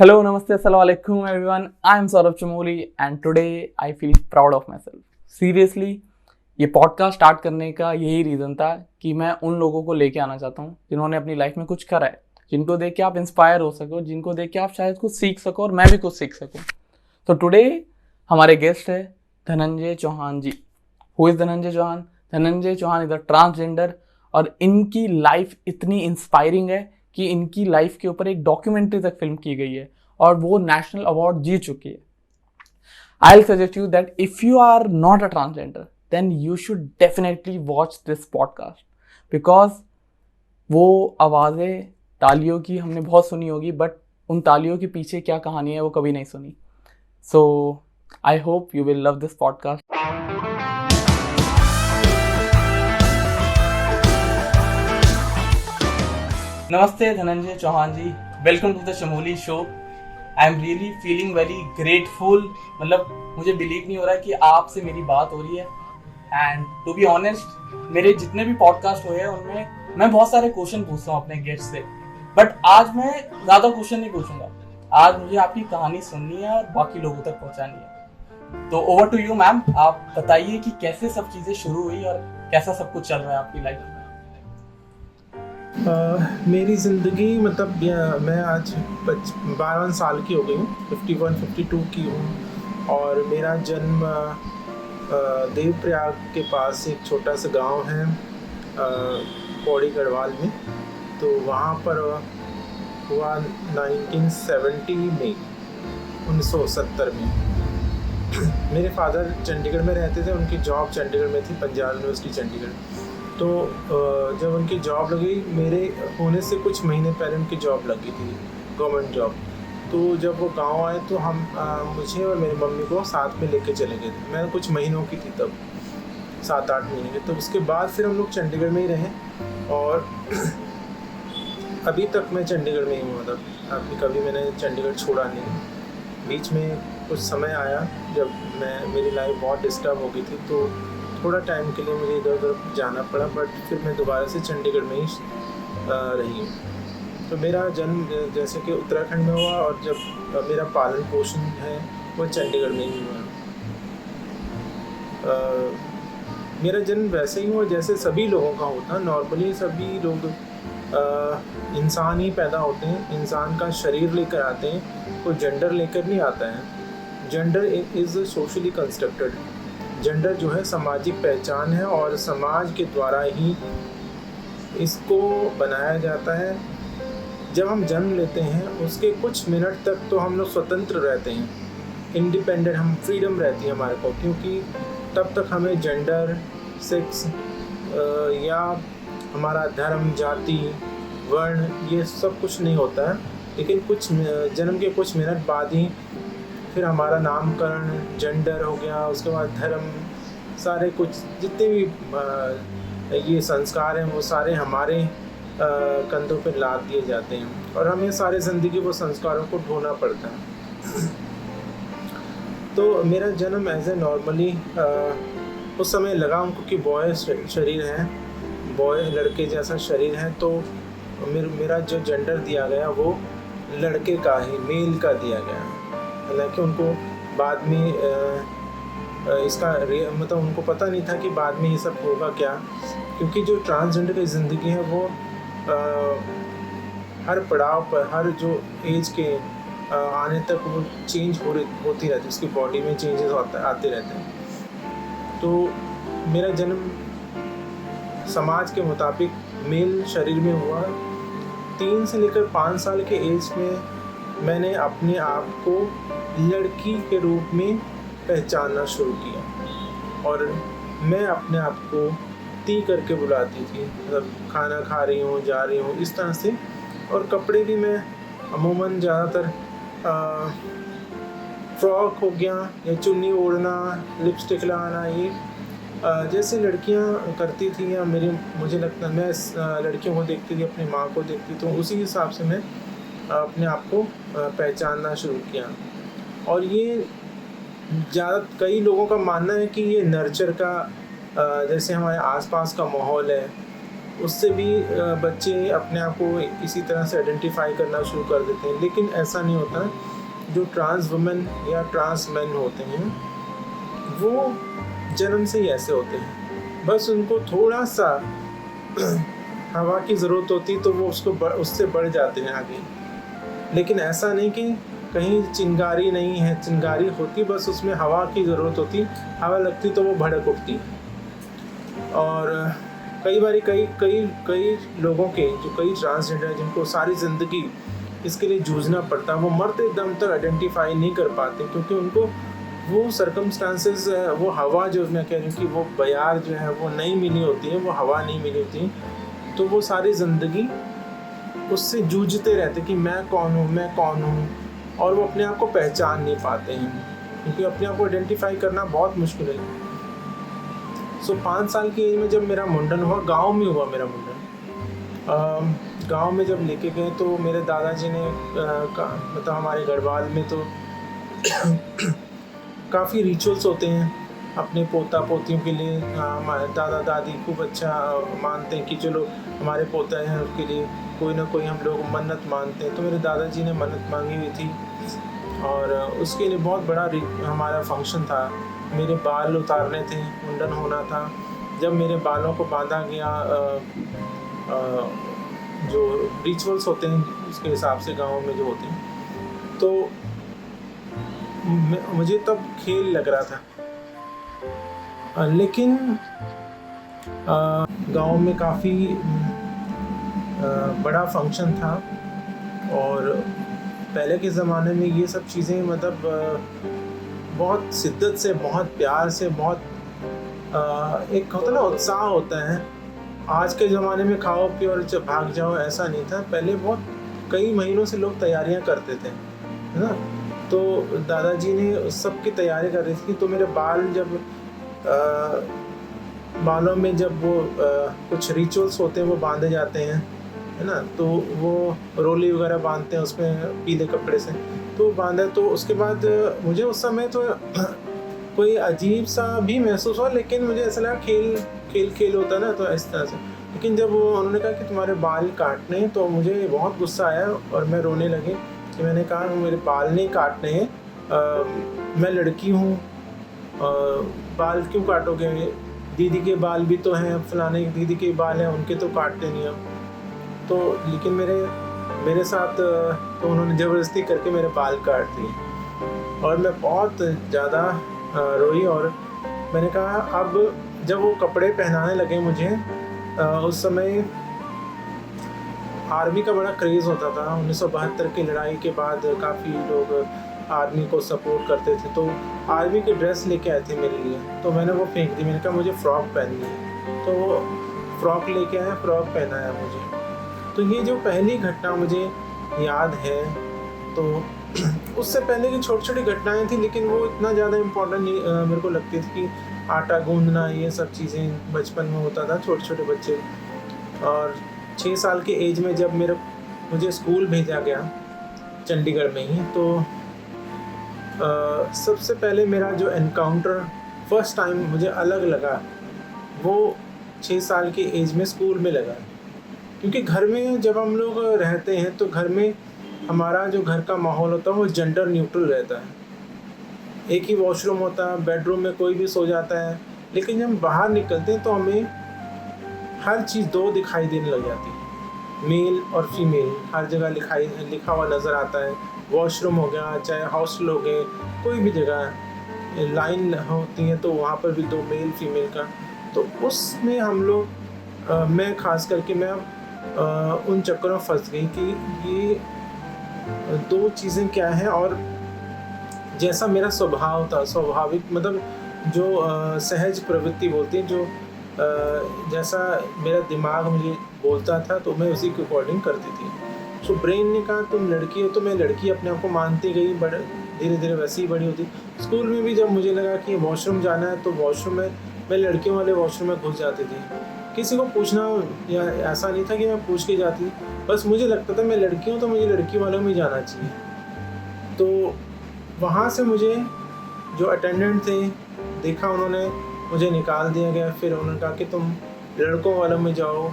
Hello, Namaste, Assalamu alaikum everyone. I am Saurabh Chamoli and today I feel proud of myself. Seriously, ये podcast start करने का यही reason था कि मैं उन लोगों को लेके आना चाहता हूँ जिन्होंने अपनी लाइफ में कुछ करा है, जिनको देख के आप इंस्पायर हो सको, जिनको देख के आप शायद कुछ सीख सको और मैं भी कुछ सीख सकूँ. तो टुडे हमारे गेस्ट है Dhananjay Chauhan ji. Who is Dhananjay Chauhan? Dhananjay Chauhan is a transgender और इनकी लाइफ इतनी इंस्पायरिंग है कि इनकी लाइफ के ऊपर एक डॉक्यूमेंट्री तक फिल्म की गई है और वो नेशनल अवार्ड जीत चुकी है. I'll suggest you that if you are not a transgender, then you should definitely watch this podcast because वो आवाज़ें तालियों की हमने बहुत सुनी होगी बट उन तालियों के पीछे क्या कहानी है वो कभी नहीं सुनी. So I hope you will love this podcast. नमस्ते Dhananjay Chauhan ji, welcome to the Chamoli show. I am really feeling very grateful. मतलब मुझे बिलीव नहीं हो रहा है कि आपसे मेरी बात हो रही है. एंड टू बी ऑनेस्ट, मेरे जितने भी पॉडकास्ट हुए हैं उनमें मैं बहुत सारे क्वेश्चन पूछता हूँ अपने गेस्ट से, बट आज मैं ज़्यादा क्वेश्चन नहीं पूछूंगा. आज मुझे आपकी कहानी सुननी है और बाकी लोगों तक पहुँचानी है. तो ओवर टू यू मैम, आप बताइए कि कैसे सब चीज़ें शुरू हुई और कैसा सब कुछ चल रहा है आपकी लाइफ में. मेरी ज़िंदगी मतलब मैं आज 52 साल की हो गई हूँ, 51-52 की हूँ. और मेरा जन्म देवप्रयाग के पास एक छोटा सा गांव है पौड़ी गढ़वाल में. तो वहाँ पर हुआ 1970 में, 1970 में. मेरे फादर चंडीगढ़ में रहते थे, उनकी जॉब चंडीगढ़ में थी, पंजाब यूनिवर्सिटी चंडीगढ़. तो जब उनकी जॉब लगी, मेरे होने से कुछ महीने पहले उनकी जॉब लगी थी, गवर्नमेंट जॉब. तो जब वो गांव आए तो हम मुझे और मेरी मम्मी को साथ में लेके चले गए थे. मैं कुछ महीनों की थी तब, 7-8 महीने की. तो उसके बाद फिर हम लोग चंडीगढ़ में ही रहे और अभी तक मैं चंडीगढ़ में ही हूँ. मतलब कभी मैंने चंडीगढ़ छोड़ा नहीं. बीच में कुछ समय आया जब मेरी लाइफ बहुत डिस्टर्ब हो गई थी, तो थोड़ा टाइम के लिए मुझे इधर उधर जाना पड़ा, बट फिर मैं दोबारा से चंडीगढ़ में ही रही हूँ. तो मेरा जन्म जैसे कि उत्तराखंड में हुआ और जब मेरा पालन पोषण है वो चंडीगढ़ में ही हुआ. मेरा जन्म वैसे ही हुआ जैसे सभी लोगों का होता. नॉर्मली सभी लोग इंसान ही पैदा होते हैं, इंसान का शरीर लेकर आते हैं, कोई जेंडर लेकर नहीं आता है. Gender is socially constructed. Gender जो है सामाजिक पहचान है और समाज के द्वारा ही इसको बनाया जाता है. जब हम जन्म लेते हैं उसके कुछ मिनट तक तो हम लोग स्वतंत्र रहते हैं, इंडिपेंडेंट, हम फ्रीडम रहती है हमारे को, क्योंकि तब तक हमें जेंडर, सेक्स या हमारा धर्म, जाति, वर्ण ये सब कुछ नहीं होता है. लेकिन कुछ जन्म के कुछ मिनट बाद ही फिर हमारा नामकरण, जेंडर हो गया, उसके बाद धर्म, सारे कुछ जितने भी ये संस्कार हैं वो सारे हमारे कंधों पर लाद दिए जाते हैं और हमें सारे ज़िंदगी वो संस्कारों को ढोना पड़ता है. तो मेरा जन्म एज ए नॉर्मली उस समय लगा उनको कि बॉय शरीर है, बॉय लड़के जैसा शरीर है. तो मेरा जो जेंडर दिया गया वो लड़के का ही, मेल का दिया गया. हालांकि उनको बाद में इसका मतलब उनको पता नहीं था कि बाद में ये सब होगा क्या, क्योंकि जो ट्रांसजेंडर की ज़िंदगी है वो हर पड़ाव पर, हर जो एज के आने तक वो चेंज होती रहती है, उसकी बॉडी में चेंजेस आते रहते हैं. तो मेरा जन्म समाज के मुताबिक मेल शरीर में हुआ. 3 से लेकर 5 साल के एज में मैंने अपने आप को लड़की के रूप में पहचानना शुरू किया और मैं अपने आप को ती करके बुलाती थी. मतलब खाना खा रही हूँ, जा रही हूँ, इस तरह से. और कपड़े भी मैं अमूमन ज़्यादातर फ्रॉक हो गया या चुन्नी ओढ़ना, लिपस्टिक लगाना, ये जैसे लड़कियां करती थी या मुझे लगता, मैं लड़कियों को देखती थी, अपनी माँ को देखती, तो उसी हिसाब से मैं अपने आप को पहचानना शुरू किया. और ये कई लोगों का मानना है कि ये नर्चर का, जैसे हमारे आसपास का माहौल है उससे भी बच्चे अपने आप को इसी तरह से आइडेंटिफाई करना शुरू कर देते हैं। लेकिन ऐसा नहीं होता। जो ट्रांस वुमेन या ट्रांस मैन होते हैं वो जन्म से ही ऐसे होते हैं, बस उनको थोड़ा सा हवा की ज़रूरत होती तो वो उससे बढ़ जाते हैं आगे। लेकिन ऐसा नहीं कि कहीं चिंगारी नहीं है, चिंगारी होती, बस उसमें हवा की ज़रूरत होती, हवा लगती तो वो भड़क उठती। और कई बार कई लोगों के जो कई ट्रांसजेंडर जिनको सारी ज़िंदगी इसके लिए जूझना पड़ता है, वो मरते दम तक आइडेंटिफाई नहीं कर पाते, क्योंकि उनको वो सर्कमस्टांसेस, वो हवा जो मैं कह रही हूँ कि वो बयार जो है वो नहीं मिली होती है, वो हवा नहीं मिली होती, तो वो सारी ज़िंदगी उससे जूझते रहते कि मैं कौन हूँ, और वो अपने आप को पहचान नहीं पाते हैं, क्योंकि अपने आप को आइडेंटिफाई करना बहुत मुश्किल है। 5 साल की एज में जब मेरा मुंडन हुआ, गांव में हुआ मेरा मुंडन, गांव में जब लेके गए तो मेरे दादाजी ने मतलब हमारे गढ़वाल में तो काफ़ी रिचुअल्स होते हैं अपने पोता पोतियों के लिए। हमारे दादा दादी खूब अच्छा मानते हैं कि चलो हमारे पोता हैं, उसके लिए कोई ना कोई हम लोग मन्नत मानते हैं। तो मेरे दादाजी ने मन्नत मांगी हुई थी और उसके लिए बहुत बड़ा हमारा फंक्शन था। मेरे बाल उतारने थे, मुंडन होना था। जब मेरे बालों को बांधा गया, जो रिचुअल्स होते हैं उसके हिसाब से गाँव में जो होते हैं, तो मुझे तब खेल लग रहा था। लेकिन गांव में काफ़ी बड़ा फंक्शन था, और पहले के ज़माने में ये सब चीज़ें मतलब बहुत शिद्दत से, बहुत प्यार से, बहुत एक होता ना उत्साह होता है। आज के ज़माने में खाओ पियो और भाग जाओ, ऐसा नहीं था। पहले बहुत कई महीनों से लोग तैयारियां करते थे, है ना। तो दादाजी ने उस सब की तैयारी कर रही थी। तो मेरे बाल जब बालों में जब वो कुछ रिचुअल्स होते हैं वो बांधे जाते हैं, है ना, तो वो रोली वगैरह बांधते हैं उसमें पीले कपड़े से, तो बांधा। तो उसके बाद मुझे उस समय तो कोई अजीब सा भी महसूस हुआ, लेकिन मुझे ऐसा लगा खेल होता है ना, तो इस तरह से। लेकिन जब उन्होंने कहा कि तुम्हारे बाल काटने हैं, तो मुझे बहुत गुस्सा आया और मैं रोने लगी कि मैंने कहा मेरे बाल नहीं काटने हैं, मैं लड़की हूँ, बाल क्यों काटोगे? दीदी के बाल भी तो हैं, फलाने दीदी के बाल हैं, उनके तो काटते नहीं हैं। तो लेकिन मेरे साथ तो उन्होंने ज़बरदस्ती करके मेरे बाल काट दिए और मैं बहुत ज़्यादा रोई। और मैंने कहा, अब जब वो कपड़े पहनाने लगे मुझे, उस समय आर्मी का बड़ा क्रेज़ होता था। 1972 की लड़ाई के बाद काफ़ी लोग आर्मी को सपोर्ट करते थे, तो आर्मी की ड्रेस लेके आए थे मेरे लिए। तो मैंने वो फेंक दी। मैंने कहा मुझे फ़्रॉक पहननी है, तो वो फ़्रॉक लेके आए, फ़्रॉक पहनाया मुझे। तो ये जो पहली घटना मुझे याद है, तो उससे पहले की छोटी छोटी घटनाएं थी, लेकिन वो इतना ज़्यादा इम्पोर्टेंट नहीं मेरे को लगती थी कि आटा गूंदना, ये सब चीज़ें बचपन में होता था, छोटे छोटे बच्चे। और 6 साल के एज में जब मुझे स्कूल भेजा गया चंडीगढ़ में ही, तो सबसे पहले मेरा जो एनकाउंटर फर्स्ट टाइम मुझे अलग लगा, वो 6 साल की एज में स्कूल में लगा। क्योंकि घर में जब हम लोग रहते हैं तो घर में हमारा जो घर का माहौल होता है वो जेंडर न्यूट्रल रहता है। एक ही वॉशरूम होता है, बेडरूम में कोई भी सो जाता है। लेकिन जब हम बाहर निकलते हैं तो हमें हर चीज़ दो दिखाई देने लग जाती है। मेल और फीमेल हर जगह लिखा हुआ नज़र आता है। वॉशरूम हो गया, चाहे हॉस्टल हो गए, कोई भी जगह लाइन होती है तो वहाँ पर भी दो मेल फीमेल का। तो उसमें हम लोग मैं ख़ास करके मैं उन चक्करों में फंस गई कि ये दो चीज़ें क्या हैं। और जैसा मेरा स्वभाव था, स्वाभाविक मतलब जो सहज प्रवृत्ति बोलती है, जो जैसा मेरा दिमाग मुझे बोलता था तो मैं उसी के अकॉर्डिंग करती थी। सो ब्रेन ने कहा तुम लड़की हो, तो मैं लड़की अपने आप को मानती गई, बड़े धीरे धीरे वैसे ही बड़ी होती। स्कूल में भी जब मुझे लगा कि वॉशरूम जाना है तो वॉशरूम में मैं लड़कियों वाले वॉशरूम में घुस जाती थी। किसी को पूछना या ऐसा नहीं था कि मैं पूछ के जाती, बस मुझे लगता था मैं लड़की हूँ तो मुझे लड़की वालों में जाना चाहिए। तो वहाँ से मुझे जो अटेंडेंट थे देखा, उन्होंने मुझे निकाल दिया गया। फिर उन्होंने कहा कि तुम लड़कों वालों में जाओ।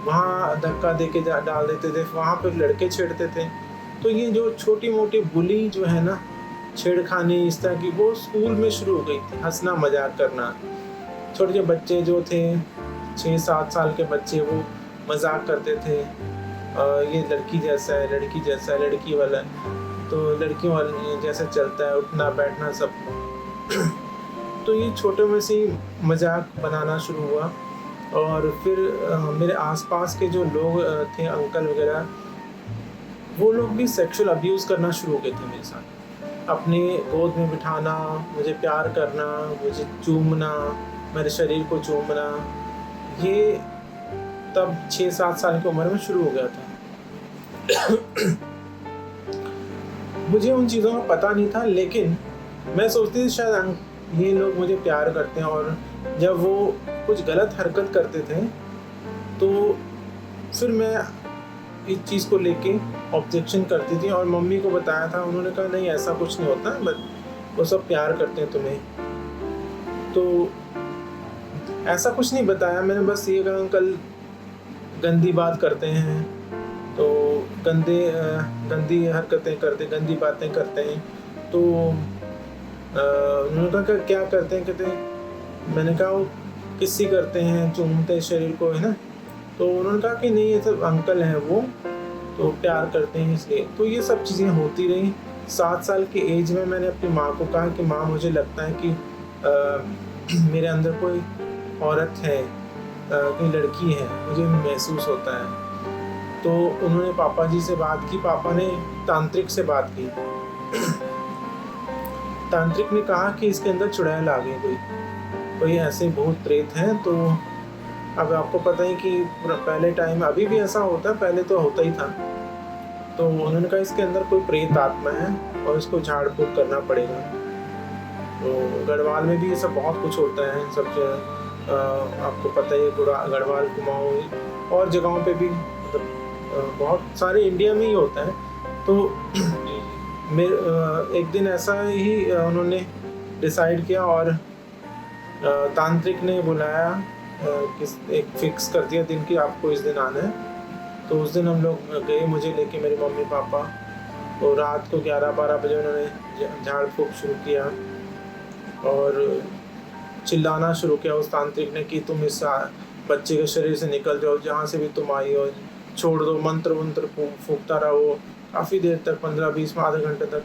वहाँ धक्का दे के डाल देते थे, वहाँ पर लड़के छेड़ते थे। तो ये जो छोटी मोटी बुली जो है ना, छेड़खानी इस तरह की, वो स्कूल में शुरू हो गई थी। हंसना मजाक करना, छोटे छोटे बच्चे जो थे 6-7 साल के बच्चे, वो मजाक करते थे ये लड़की जैसा है, लड़की जैसा है, लड़की वाला है, तो लड़कियों वाले जैसे चलता है, उठना बैठना सब। तो ये छोटे में से मजाक बनाना शुरू हुआ। और फिर मेरे आसपास के जो लोग थे, अंकल वगैरह, वो लोग भी सेक्सुअल अब्यूज़ करना शुरू हो गए थे मेरे साथ। अपने गोद में बिठाना, मुझे प्यार करना, मुझे चूमना, मेरे शरीर को चूमना, ये तब 6-7 साल की उम्र में शुरू हो गया था। मुझे उन चीज़ों का पता नहीं था, लेकिन मैं सोचती थी शायद ये लोग मुझे प्यार करते हैं। और जब वो कुछ गलत हरकत करते थे तो फिर मैं इस चीज़ को लेके ऑब्जेक्शन करती थी और मम्मी को बताया था। उन्होंने कहा नहीं, ऐसा कुछ नहीं होता, बट वो सब प्यार करते हैं तुम्हें। तो ऐसा कुछ नहीं बताया मैंने, बस ये कहा अंकल गंदी बात करते हैं, तो गंदी हरकतें करते, गंदी बातें करते हैं। तो उन्होंने कहा क्या करते हैं, कहते हैं, मैंने कहा वो किस्सी करते हैं, चूमते हैं शरीर को, है ना। तो उन्होंने कहा कि नहीं, ये सब अंकल हैं वो, तो प्यार करते हैं इसलिए। तो ये सब चीज़ें होती रही। 7 साल की एज में मैंने अपनी माँ को कहा कि माँ, मुझे लगता है कि मेरे अंदर कोई औरत है, कोई लड़की है, मुझे महसूस होता है। तो उन्होंने पापा जी से बात की, पापा ने तांत्रिक से बात की। तांत्रिक ने कहा कि इसके अंदर चुड़ैल आ गई, कोई ऐसे भूत प्रेत हैं। तो अब आपको पता है कि पहले टाइम, अभी भी ऐसा होता है, पहले तो होता ही था। तो उन्होंने कहा इसके अंदर कोई प्रेत आत्मा है और इसको झाड़ फूक करना पड़ेगा। तो गढ़वाल में भी ये सब बहुत कुछ होता है, सब आपको पता ही है, गढ़वाल, कुमाऊं और जगहों पे भी, मतलब बहुत सारे इंडिया में ही होता है। तो एक दिन ऐसा ही उन्होंने डिसाइड किया और तांत्रिक ने बुलाया, एक फिक्स कर दिया दिन की, आपको इस दिन आना है। तो उस दिन हम लोग गए, मुझे लेके मेरे मम्मी पापा। तो रात को 11-12 बजे उन्होंने झाड़ फूक शुरू किया और चिल्लाना शुरू किया उस तांत्रिक ने कि तुम इस बच्चे के शरीर से निकल जाओ, जहाँ से भी तुम आई हो, छोड़ दो, मंत्र वंत्र फूकता रहा वो काफ़ी देर तक, 15-20 आधे घंटे तक।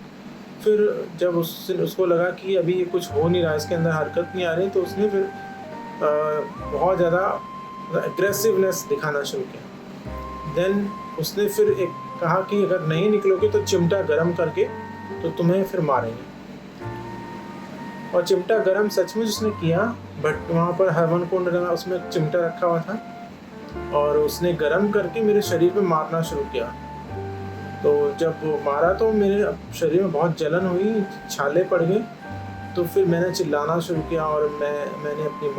फिर जब उसको लगा कि अभी ये कुछ हो नहीं रहा, इसके अंदर हरकत नहीं आ रही, तो उसने फिर बहुत ज़्यादा एग्रेसिवनेस दिखाना शुरू किया। देन उसने फिर एक कहा कि अगर नहीं निकलोगे तो चिमटा गरम करके तो तुम्हें फिर मारेंगे। और चिमटा गरम सचमुच उसने किया, बट वहाँ पर हवन कुंड लगा, उसमें चिमटा रखा हुआ था और उसने गरम करके मेरे शरीर पे मारना शुरू किया। तो जब वो मारा तो मेरे शरीर में बहुत जलन हुई, छाले पड़ गए। तो फिर मैंने चिल्लाना शुरू किया और मैंने अपनी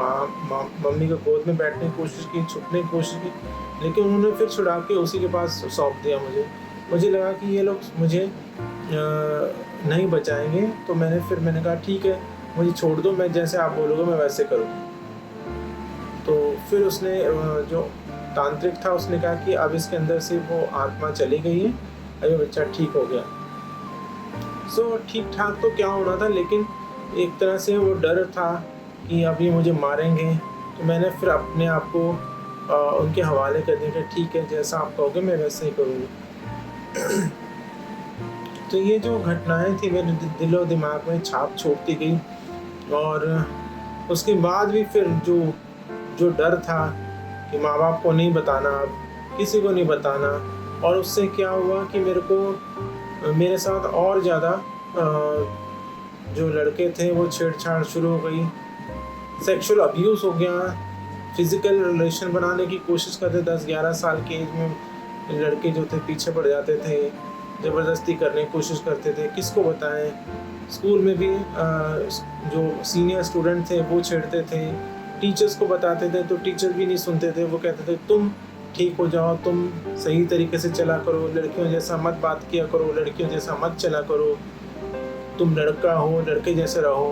मम्मी को गोद में बैठने की कोशिश की, छुपने की कोशिश की, लेकिन उन्होंने फिर छुड़ा के उसी के पास सौंप दिया मुझे लगा कि ये लोग मुझे नहीं बचाएंगे। तो मैंने कहा ठीक है, मुझे छोड़ दो, मैं जैसे आप बोलोगे मैं वैसे करूँगी। तो फिर उसने जो तांत्रिक था उसने कहा कि अब इसके अंदर से वो आत्मा चली गई है, अभी बच्चा ठीक हो गया। सो ठीक ठाक तो क्या होना था, लेकिन एक तरह से वो डर था कि अभी मुझे मारेंगे। तो मैंने फिर अपने आप को उनके हवाले कर दिया कि ठीक है, जैसा आप कहोगे मैं वैसे ही करूँगी। तो ये जो घटनाएं थी मेरे दिलो दिमाग में छाप छोड़ती गई। और उसके बाद भी फिर जो डर था कि माँ बाप को नहीं बताना, अब किसी को नहीं बताना, और उससे क्या हुआ कि मेरे साथ और ज़्यादा जो लड़के थे वो छेड़छाड़ शुरू हो गई, सेक्सुअल अब्यूज़ हो गया, फिज़िकल रिलेशन बनाने की कोशिश करते। 10-11 साल की एज में लड़के जो थे पीछे पड़ जाते थे, ज़बरदस्ती करने की कोशिश करते थे। किसको बताएं, स्कूल में भी जो सीनियर स्टूडेंट थे वो छेड़ते थे, टीचर्स को बताते थे तो टीचर भी नहीं सुनते थे। वो कहते थे तुम ठीक हो जाओ, तुम सही तरीके से चला करो, लड़कियों जैसा मत बात किया करो, लड़कियों जैसा मत चला करो, तुम लड़का हो लड़के जैसे रहो,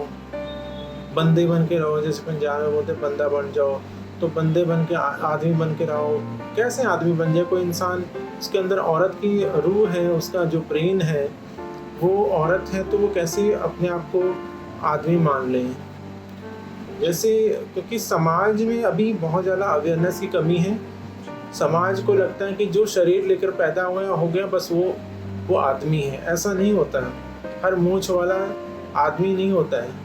बंदे बन के रहो, जैसे पंजाब में बोलते बंदा बन जाओ। तो तो बंदे बन के आदमी बन के रहो। कैसे आदमी बन जाए कोई इंसान, उसके अंदर औरत की रूह है, उसका जो ब्रेन है वो औरत है, तो वो कैसे अपने आप को आदमी मान लें। जैसे क्योंकि समाज में अभी बहुत ज़्यादा अवेयरनेस की कमी है। समाज को लगता है कि जो शरीर लेकर पैदा हुआ हो गया बस वो आदमी है। ऐसा नहीं होता है। हर मूंछ वाला आदमी नहीं होता है,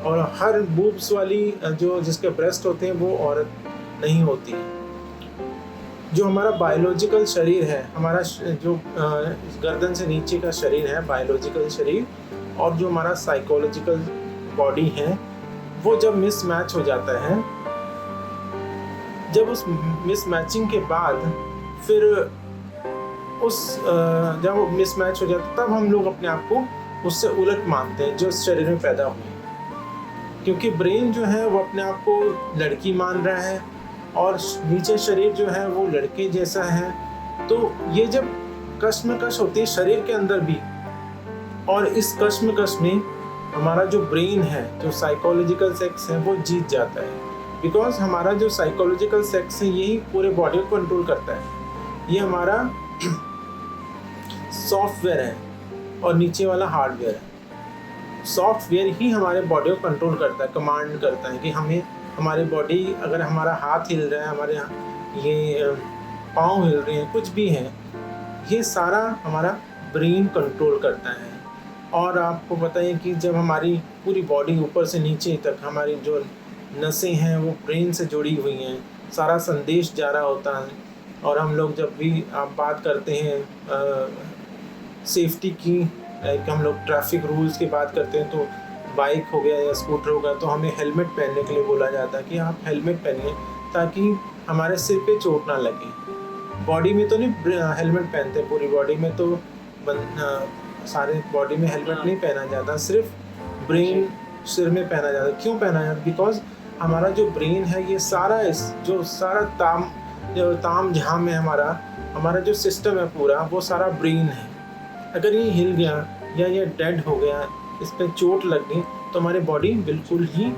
और हर बूब्स वाली जो जिसके ब्रेस्ट होते हैं वो औरत नहीं होती है। जो हमारा बायोलॉजिकल शरीर है, हमारा जो गर्दन से नीचे का शरीर है बायोलॉजिकल शरीर, और जो हमारा साइकोलॉजिकल बॉडी है, वो जब मिसमैच हो जाता है, जब उस मिसमैचिंग के बाद फिर जब वो मिसमैच हो जाता है तब हम लोग अपने आप को उससे उलट मानते हैं जो इस शरीर में पैदा हुए। क्योंकि ब्रेन जो है वो अपने आप को लड़की मान रहा है और नीचे शरीर जो है वो लड़के जैसा है। तो ये जब कश्मकश होती है शरीर के अंदर भी, और इस कश्मकश में हमारा जो ब्रेन है, जो साइकोलॉजिकल सेक्स है, वो जीत जाता है। बिकॉज हमारा जो साइकोलॉजिकल सेक्स है यही पूरे बॉडी को कंट्रोल करता है। ये हमारा सॉफ्टवेयर है और नीचे वाला हार्डवेयर है। सॉफ्टवेयर ही हमारे बॉडी को कंट्रोल करता है, कमांड करता है कि हमें हमारी बॉडी, अगर हमारा हाथ हिल रहा है, हमारे ये पाँव हिल रहे हैं, कुछ भी है, ये सारा हमारा ब्रेन कंट्रोल करता है। और आपको पता है कि जब हमारी पूरी बॉडी ऊपर से नीचे तक हमारी जो नसें हैं वो ब्रेन से जुड़ी हुई हैं, सारा संदेश जा रहा होता है। और हम लोग जब भी आप बात करते हैं सेफ्टी की, हम लोग ट्रैफिक रूल्स की बात करते हैं, तो बाइक हो गया या स्कूटर होगा तो हमें हेलमेट पहनने के लिए बोला जाता है कि आप हेलमेट पहनिए ताकि हमारे सिर पे चोट ना लगे। बॉडी में तो नहीं हेलमेट पहनते, पूरी बॉडी में तो सारे बॉडी में हेलमेट नहीं पहना जाता, सिर्फ ब्रेन सिर में पहना जाता। क्यों पहना जाता? बिकॉज हमारा जो ब्रेन है ये सारा जो सारा ताम झाम है, हमारा जो सिस्टम है पूरा, वो सारा ब्रेन है। अगर ये हिल गया या ये डेड हो गया, इस पर चोट लग गई, तो हमारी बॉडी बिल्कुल ही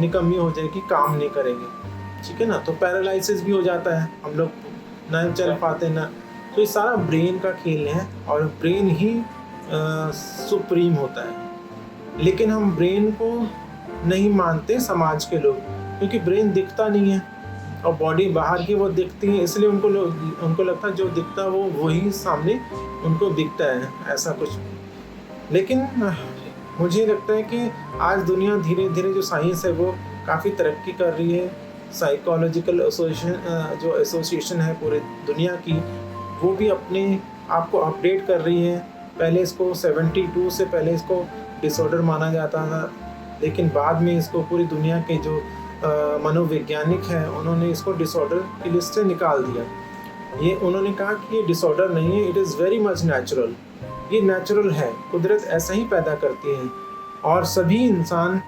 निकम्मी हो जाएगी, काम नहीं करेगी। ठीक है ना? तो पैरालिसिस भी हो जाता है, हम लोग ना चल पाते ना। तो ये सारा ब्रेन का खेल है और ब्रेन ही सुप्रीम होता है। लेकिन हम ब्रेन को नहीं मानते समाज के लोग, क्योंकि ब्रेन दिखता नहीं है और बॉडी बाहर की वो दिखती है, इसलिए उनको लगता है जो दिखता है वो वही सामने उनको दिखता है, ऐसा कुछ। लेकिन मुझे लगता है कि आज दुनिया धीरे धीरे जो साइंस है वो काफ़ी तरक्की कर रही है। साइकोलॉजिकल एसोसिएशन है पूरे दुनिया की, वो भी अपने आप को अपडेट कर रही है। पहले इसको 72 से पहले इसको डिसऑर्डर माना जाता था, लेकिन बाद में इसको पूरी दुनिया के जो मनोवैज्ञानिक हैं उन्होंने इसको डिसऑर्डर की लिस्ट से निकाल दिया। ये उन्होंने कहा कि ये डिसऑर्डर नहीं है, it is very much natural. ये नेचुरल है, कुदरत ऐसा ही पैदा करती है। और सभी इंसान,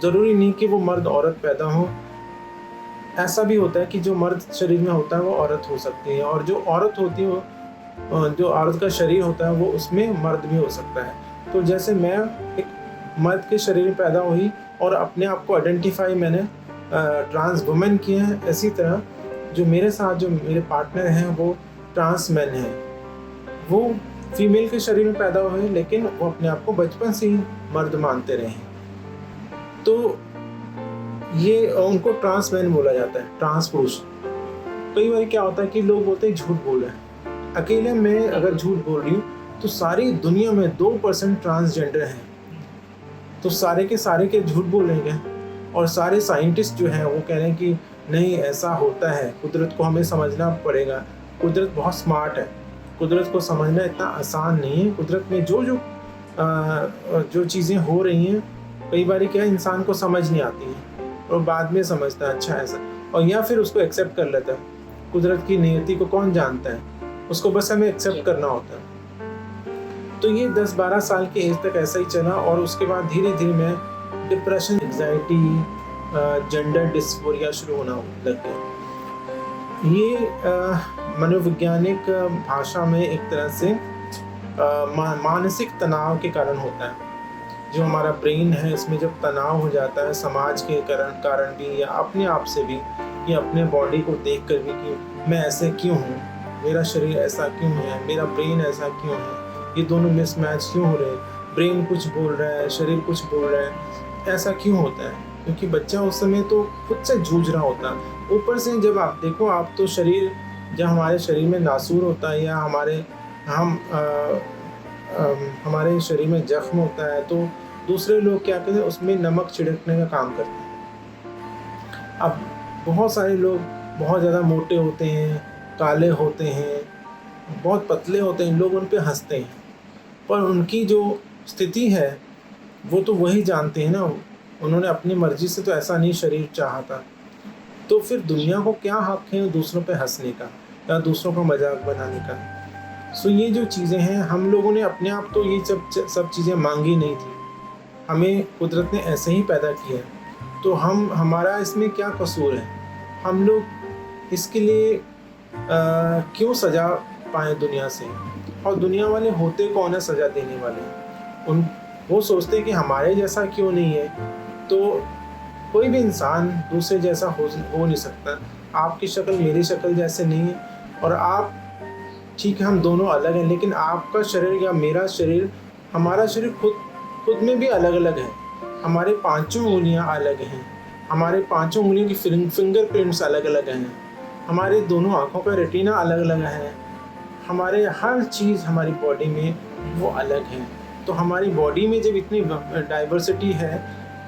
ज़रूरी नहीं कि वो मर्द औरत पैदा हो, ऐसा भी होता है कि जो मर्द शरीर में होता है वो औरत हो सकती है, और जो औरत होती है वो जो औरत का शरीर होता है वो उसमें मर्द भी हो सकता है। तो जैसे मैं एक मर्द के शरीर में पैदा हुई और अपने आप को आइडेंटिफाई मैंने ट्रांस वुमेन किया है, इसी तरह जो मेरे साथ जो मेरे पार्टनर हैं वो ट्रांस मैन हैं। वो फीमेल के शरीर में पैदा हुए लेकिन वो अपने आप को बचपन से ही मर्द मानते रहे। तो ये उनको ट्रांस मैन बोला जाता है, ट्रांस पुरुष। कई बार क्या होता है कि लोग बोलते हैं झूठ बोल रहे हैं। अकेले मैं अगर झूठ बोल रही हूँ तो सारी दुनिया में 2% ट्रांसजेंडर हैं, तो सारे के झूठ बोल रहे हैं। और सारे साइंटिस्ट जो हैं वो कह रहे हैं कि नहीं ऐसा होता है, कुदरत को हमें समझना पड़ेगा। कुदरत बहुत स्मार्ट है, कुदरत को समझना इतना आसान नहीं है। कुदरत में जो चीज़ें हो रही हैं कई बार क्या इंसान को समझ नहीं आती हैं और बाद में समझता है अच्छा ऐसा, और या फिर उसको एक्सेप्ट कर लेता है। कुदरत की नियति को कौन जानता है, उसको बस हमें एक्सेप्ट करना होता है। तो ये 10-12 साल की एज तक ऐसा ही चला, और उसके बाद धीरे धीरे मैं डिप्रेशन, एंग्जाइटी, जेंडर डिस्फोरिया शुरू होना लग गया। ये मनोवैज्ञानिक भाषा में एक तरह से मानसिक तनाव के कारण होता है। जो हमारा ब्रेन है इसमें जब तनाव हो जाता है समाज के कारण भी या अपने आप से भी, या अपने बॉडी को देख कर भी कि मैं ऐसे क्यों हूँ, मेरा शरीर ऐसा क्यों है, मेरा ब्रेन ऐसा क्यों है, ये दोनों मिसमैच क्यों हो रहे हैं, ब्रेन कुछ बोल रहा है, शरीर कुछ बोल रहा है, ऐसा क्यों होता है? क्योंकि बच्चा उस समय तो खुद से जूझ रहा होता है। ऊपर से जब आप देखो, आप तो शरीर, जब हमारे शरीर में नासूर होता है या हमारे शरीर में जख्म होता है, तो दूसरे लोग क्या करते हैं, उसमें नमक छिड़कने का काम करते हैं। अब बहुत सारे लोग बहुत ज़्यादा मोटे होते हैं, काले होते हैं, बहुत पतले होते हैं, लोग उन पे हंसते हैं, पर उनकी जो स्थिति है वो तो वही जानते हैं ना, उन्होंने अपनी मर्जी से तो ऐसा नहीं शरीर चाहा था। तो फिर दुनिया को क्या हक है दूसरों पे हंसने का या दूसरों का मजाक बनाने का? सो ये जो चीज़ें हैं, हम लोगों ने अपने आप तो ये सब चीज़ें मांगी नहीं थी, हमें कुदरत ने ऐसे ही पैदा किया है। तो हमारा इसमें क्या कसूर है? हम लोग इसके लिए क्यों सजा पाए दुनिया से? और दुनिया वाले होते कौन है सजा देने वाले? वो सोचते हैं कि हमारे जैसा क्यों नहीं है। तो कोई भी इंसान दूसरे जैसा हो नहीं सकता। आपकी शक्ल मेरी शक्ल जैसे नहीं है, और आप, ठीक है हम दोनों अलग हैं, लेकिन आपका शरीर या मेरा शरीर, हमारा शरीर खुद में भी अलग अलग है। हमारे पांचों उंगलियां अलग हैं, हमारे पांचों उंगलियों की फिंगरप्रिंट्स अलग अलग हैं, हमारे दोनों आँखों का रेटिना अलग अलग है, हमारे हर चीज़ हमारी बॉडी में वो अलग है। तो हमारी बॉडी में जब इतनी डाइवर्सिटी है,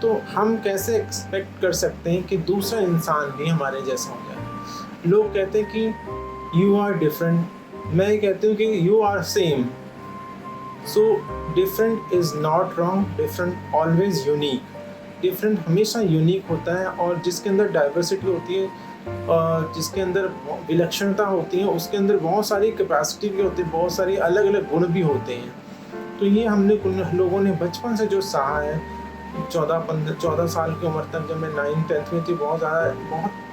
तो हम कैसे एक्सपेक्ट कर सकते हैं कि दूसरा इंसान भी हमारे जैसा हो जाए? लोग कहते हैं कि यू आर डिफरेंट, मैं कहती हूँ कि you are same. So different is not wrong, different always unique. Different हमेशा यूनिक होता है, और जिसके अंदर डाइवर्सिटी होती है, जिसके अंदर विलक्षणता होती है, उसके अंदर बहुत सारी कैपेसिटी भी होती है, बहुत सारी अलग अलग गुण भी होते हैं। तो ये हमने लोगों ने बचपन से जो सहा है, 14 साल की उम्र तक, जब मैं 9th-10th में थी, बहुत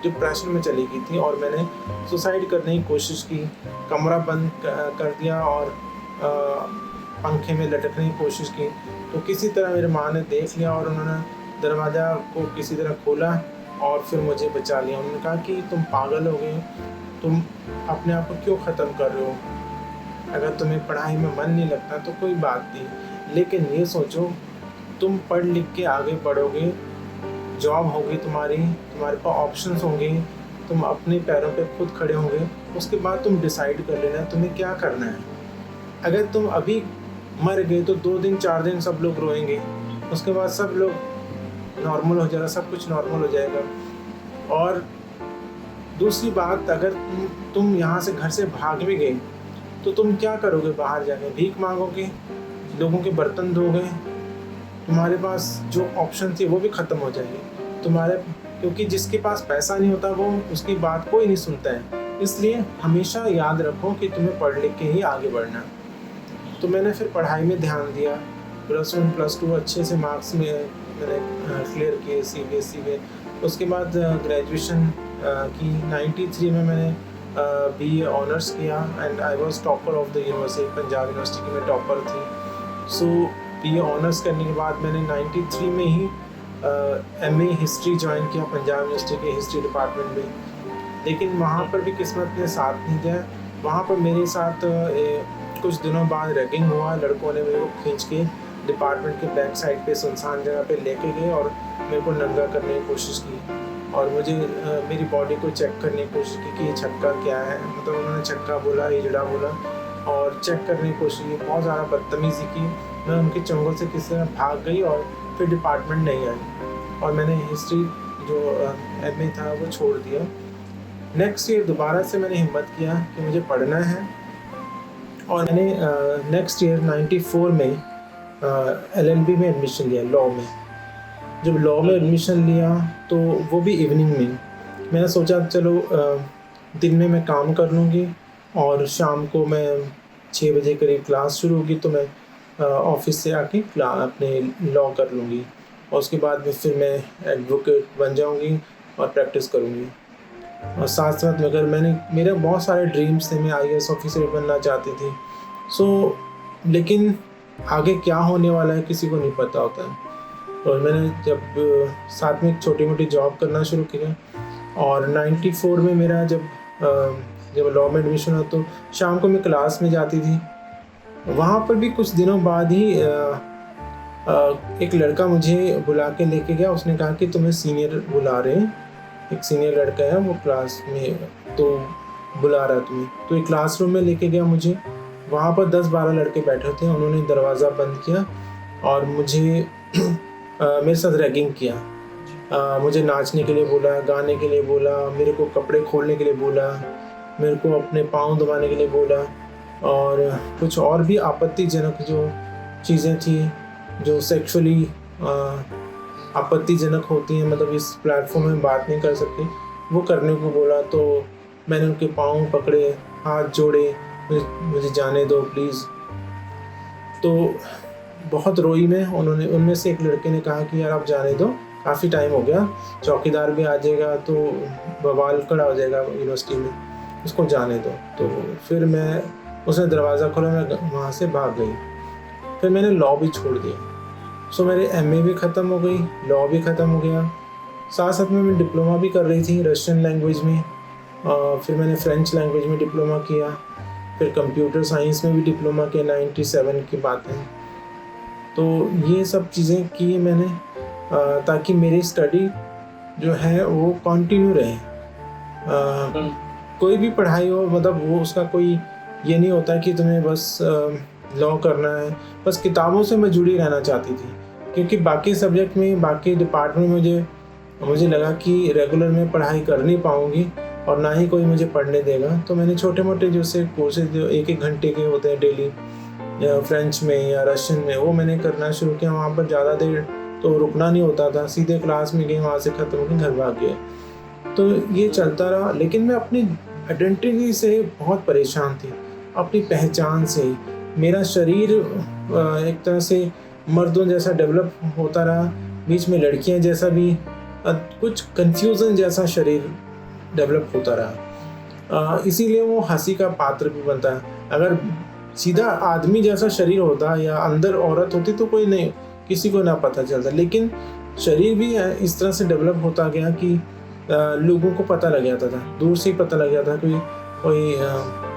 डिप्रेशन में चली गई थी, और मैंने सुसाइड करने की कोशिश की, कमरा बंद कर दिया और पंखे में लटकने की कोशिश की। तो किसी तरह मेरी माँ ने देख लिया और उन्होंने दरवाज़ा को किसी तरह खोला और फिर मुझे बचा लिया। उन्होंने कहा कि तुम पागल हो गए, तुम अपने आप को क्यों ख़त्म कर रहे हो? अगर तुम्हें पढ़ाई में मन नहीं लगता तो कोई बात नहीं, लेकिन ये सोचो, तुम पढ़ लिख के आगे बढ़ोगे, जॉब होगी तुम्हारे पास ऑप्शंस होंगे, तुम अपने पैरों पे खुद खड़े होंगे, उसके बाद तुम डिसाइड कर लेना तुम्हें क्या करना है। अगर तुम अभी मर गए तो 2 दिन 4 दिन सब लोग रोएंगे, उसके बाद सब लोग नॉर्मल हो जाएगा, सब कुछ नॉर्मल हो जाएगा। और दूसरी बात, अगर तुम यहाँ से घर से भाग भी गए तो तुम क्या करोगे? बाहर जाके भीख मांगोगे, लोगों के बर्तन धोगे, तुम्हारे पास जो ऑप्शन थी वो भी ख़त्म हो जाएगी क्योंकि जिसके पास पैसा नहीं होता वो उसकी बात कोई नहीं सुनता है। इसलिए हमेशा याद रखो कि तुम्हें पढ़ लिख के ही आगे बढ़ना है। तो मैंने फिर पढ़ाई में ध्यान दिया, +1 +2 अच्छे से मार्क्स में मैंने क्लियर किए CBSE में। उसके बाद ग्रेजुएशन की 93 में मैंने BA ऑनर्स किया, and I was topper of the university, Punjab university की मैं टॉपर थी। सो BA ऑनर्स करने के बाद मैंने 93 में ही MA हिस्ट्री ज्वाइन किया पंजाब यूनिवर्सिटी के हिस्ट्री डिपार्टमेंट में। लेकिन वहाँ पर भी किस्मत ने साथ नहीं दिया। वहाँ पर मेरे साथ कुछ दिनों बाद रैगिंग हुआ, लड़कों ने मेरे को खींच के डिपार्टमेंट के बैक साइड पे सुनसान जगह पे लेके गए और मेरे को नंगा करने की कोशिश की, और मुझे मेरी बॉडी को चेक करने की कोशिश की कि ये छक्का क्या है, मतलब उन्होंने छक्का बोला, हिजड़ा बोला, और चेक करने की कोशिश की, बहुत ज़्यादा बदतमीज़ी की। मैं उनके चंगुल से किसी तरह भाग गई और फिर डिपार्टमेंट नहीं आई, और मैंने हिस्ट्री जो MA था वो छोड़ दिया। नेक्स्ट ईयर दोबारा से मैंने हिम्मत किया कि मुझे पढ़ना है, और मैंने नेक्स्ट ईयर 94 में LLB में एडमिशन लिया, लॉ में। जब लॉ में एडमिशन लिया तो वो भी इवनिंग में। मैंने सोचा चलो दिन में मैं काम कर लूँगी और शाम को मैं 6 बजे करीब क्लास शुरू होगी तो मैं ऑफिस से आके अपने लॉ कर लूँगी, और उसके बाद में फिर मैं एडवोकेट बन जाऊँगी और प्रैक्टिस करूँगी। और साथ साथ अगर मेरे बहुत सारे ड्रीम्स थे, मैं IAS ऑफिसर बनना चाहती थी। लेकिन आगे क्या होने वाला है किसी को नहीं पता होता है। और मैंने जब साथ में छोटी मोटी जॉब करना शुरू किया और 94 में मेरा जब लॉ में एडमिशन हुआ तो शाम को मैं क्लास में जाती थी। वहाँ पर भी कुछ दिनों बाद ही एक लड़का मुझे बुला के लेके गया। उसने कहा कि तुम्हें सीनियर बुला रहे हैं, एक सीनियर लड़का है वो क्लास में तो बुला रहा है तुम्हें। तो एक क्लासरूम में लेके गया मुझे। वहाँ पर 10-12 लड़के बैठे थे। उन्होंने दरवाज़ा बंद किया और मुझे मेरे साथ रैगिंग किया। मुझे नाचने के लिए बोला, गाने के लिए बोला, मेरे को कपड़े खोलने के लिए बोला, मेरे को अपने पाँव दबाने के लिए बोला और कुछ और भी आपत्तिजनक जो चीज़ें थी जो सेक्सुअली आपत्तिजनक होती हैं, मतलब इस प्लेटफॉर्म में बात नहीं कर सकते, वो करने को बोला। तो मैंने उनके पाँव पकड़े, हाथ जोड़े, मुझे जाने दो प्लीज़। तो बहुत रोई मैं। उनमें से एक लड़के ने कहा कि यार आप जाने दो, काफ़ी टाइम हो गया, चौकीदार भी आ जाएगा तो बवाल खड़ा हो जाएगा यूनिवर्सिटी में, उसको जाने दो। तो फिर उसने दरवाज़ा खोला, मैं वहाँ से भाग गई। फिर मैंने लॉ भी छोड़ दिया। सो मेरे MA भी ख़त्म हो गई, लॉ भी ख़त्म हो गया। साथ साथ में मैं डिप्लोमा भी कर रही थी रशियन लैंग्वेज में। फिर मैंने फ्रेंच लैंग्वेज में डिप्लोमा किया, फिर कंप्यूटर साइंस में भी डिप्लोमा किया। 97 की बात है। तो ये सब चीज़ें की मैंने ताकि मेरी स्टडी जो है वो कंटिन्यू रहे। कोई भी पढ़ाई हो, मतलब वो उसका कोई ये नहीं होता कि तुम्हें बस लॉ करना है। बस किताबों से मैं जुड़ी रहना चाहती थी, क्योंकि बाकी सब्जेक्ट में, बाकी डिपार्टमेंट में मुझे लगा कि रेगुलर में पढ़ाई कर नहीं पाऊँगी और ना ही कोई मुझे पढ़ने देगा। तो मैंने छोटे मोटे जैसे कोर्सेज जो 1-1 घंटे के होते हैं डेली, या फ्रेंच में या रशियन में, वो मैंने करना शुरू किया। वहाँ पर ज़्यादा देर तो रुकना नहीं होता था, सीधे क्लास में गए, वहाँ से ख़त्म होकर घर भाग गए। तो ये चलता रहा। लेकिन मैं अपनी आइडेंटिटी से बहुत परेशान थी, अपनी पहचान से। मेरा शरीर एक तरह से मर्दों जैसा डेवलप होता रहा, बीच में लड़कियां जैसा भी, कुछ कंफ्यूजन जैसा शरीर डेवलप होता रहा। इसीलिए वो हंसी का पात्र भी बनता है। अगर सीधा आदमी जैसा शरीर होता या अंदर औरत होती तो कोई नहीं, किसी को ना पता चलता। लेकिन शरीर भी इस तरह से डेवलप होता गया कि लोगों को पता लग जाता था, दूर से ही पता लग जाता कोई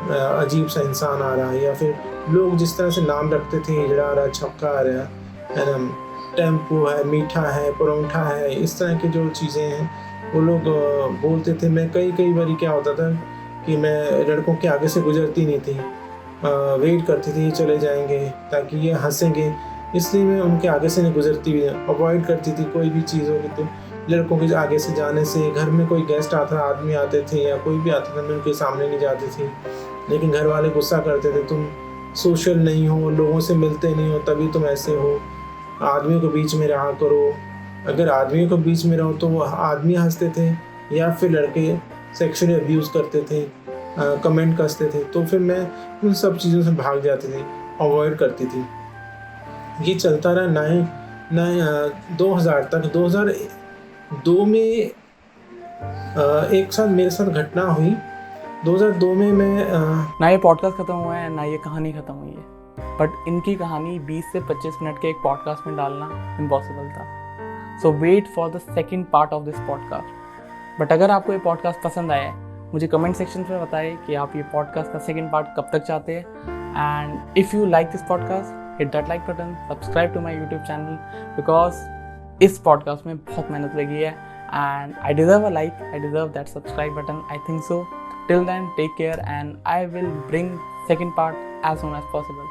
अजीब सा इंसान आ रहा है, या फिर लोग जिस तरह से नाम रखते थे, हिजड़ा आ रहा, छक्का आ रहा है ना, टेम्पो है, मीठा है, परोंठा है, इस तरह की जो चीज़ें हैं वो लोग बोलते थे। मैं कई बार क्या होता था कि मैं लड़कों के आगे से गुजरती नहीं थी, वेट करती थी ये चले जाएंगे ताकि ये हंसेंगे, इसलिए मैं उनके आगे से नहीं गुजरती हुई, अवॉइड करती थी कोई भी चीज़ होगी। तो लड़कों के आगे से जाने से, घर में कोई गेस्ट आता, आदमी आते थे या कोई भी आता था, मैं उनके सामने नहीं जाती थी। लेकिन घर वाले गुस्सा करते थे, तुम सोशल नहीं हो, लोगों से मिलते नहीं हो, तभी तुम ऐसे हो, आदमियों के बीच में रहा करो। अगर आदमियों के बीच में रहो तो वो आदमी हंसते थे या फिर लड़के सेक्सुअली अब्यूज़ करते थे, कमेंट कसते थे। तो फिर मैं उन सब चीज़ों से भाग जाती थी, अवॉइड करती थी। ये चलता रहा 2000 तक। 2002 में एक साथ मेरे साथ घटना हुई। 2002 में मैं ना ये पॉडकास्ट ख़त्म हुआ है ना ये कहानी ख़त्म हुई है, बट इनकी कहानी 20 से 25 मिनट के एक पॉडकास्ट में डालना इम्पॉसिबल था। So wait for the second part of this podcast. But अगर आपको ये पॉडकास्ट पसंद आया है, मुझे कमेंट सेक्शन में बताइए कि आप ये पॉडकास्ट का सेकेंड पार्ट कब तक चाहते हैं। And if you like this podcast, hit that like button, subscribe to my YouTube channel, because इस पॉडकास्ट में बहुत मेहनत लगी है and I deserve a like, I deserve that subscribe button, I think so. Till then, take care and I will bring second part as soon as possible.